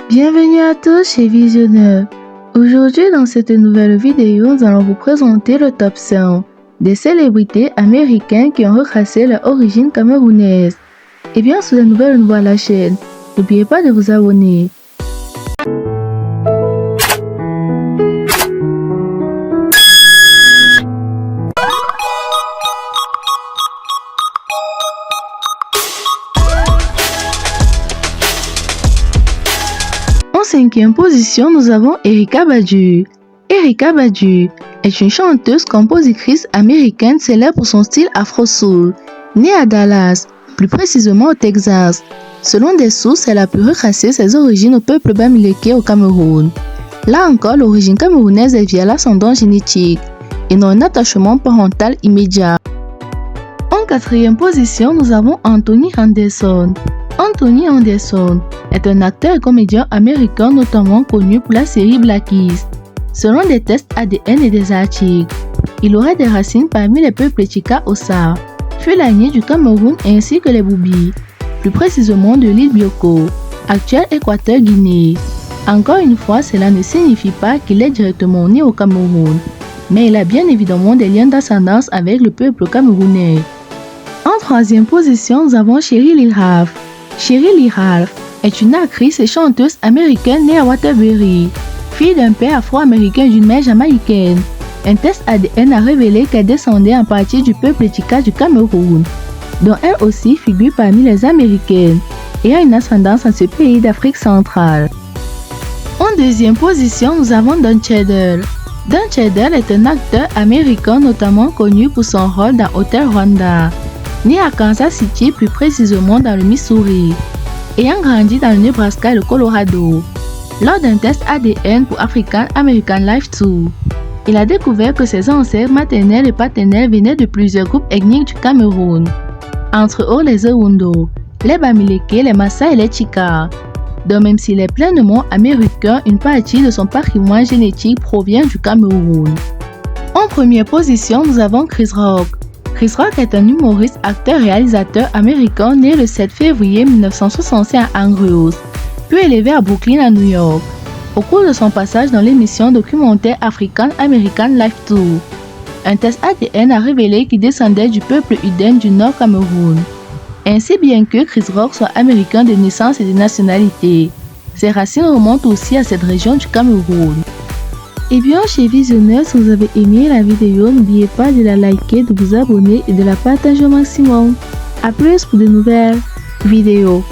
Bienvenue à tous chez Visionneur. Aujourd'hui, dans cette nouvelle vidéo, nous allons vous présenter le top 100 des célébrités américaines qui ont retracé leur origine camerounaise. Et bien, si vous êtes nouvelle à la chaîne, n'oubliez pas de vous abonner. En 5e position, nous avons Erykah Badu. Erykah Badu est une chanteuse compositrice américaine célèbre pour son style afro-soul. Née à Dallas, plus précisément au Texas, selon des sources, elle a pu retracer ses origines au peuple bamiléké au Cameroun. Là encore, l'origine camerounaise est via l'ascendant génétique et non un attachement parental immédiat. En 4e position, nous avons Anthony Anderson. Anthony Anderson est un acteur et comédien américain notamment connu pour la série Blacklist. Selon des tests ADN et des articles, il aurait des racines parmi les peuples Tchika-Ossa, Fulani du Cameroun ainsi que les Boubi, plus précisément de l'île Bioko, actuelle Équateur-Guinée. Encore une fois, cela ne signifie pas qu'il est directement né au Cameroun, mais il a bien évidemment des liens d'ascendance avec le peuple camerounais. En 3e position, nous avons Cheryl Lee Ralph. Cheryl Lee Ralph est une actrice et chanteuse américaine née à Waterbury, fille d'un père afro-américain et d'une mère jamaïcaine. Un test ADN a révélé qu'elle descendait en partie du peuple Tchika du Cameroun, dont elle aussi figure parmi les américaines, ayant une ascendance en ce pays d'Afrique centrale. En 2e position, nous avons Don Cheadle. Don Cheadle est un acteur américain notamment connu pour son rôle dans Hotel Rwanda. Né à Kansas City, plus précisément dans le Missouri, ayant grandi dans le Nebraska et le Colorado. Lors d'un test ADN pour African American Life Tour, il a découvert que ses ancêtres maternels et paternels venaient de plusieurs groupes ethniques du Cameroun, entre autres les Ewondo, les Bamiléké, les Massa et les Tchika. Donc même s'il est pleinement américain, une partie de son patrimoine génétique provient du Cameroun. En première position, nous avons Chris Rock. Chris Rock est un humoriste, acteur et réalisateur américain né le 7 février 1965 à Andrews, puis élevé à Brooklyn à New York. Au cours de son passage dans l'émission documentaire African American Life Tour, un test ADN a révélé qu'il descendait du peuple Uden du Nord Cameroun. Ainsi, bien que Chris Rock soit américain de naissance et de nationalité, ses racines remontent aussi à cette région du Cameroun. Et bien, chez Visionneurs, si vous avez aimé la vidéo, n'oubliez pas de la liker, de vous abonner et de la partager au maximum. A plus pour de nouvelles vidéos.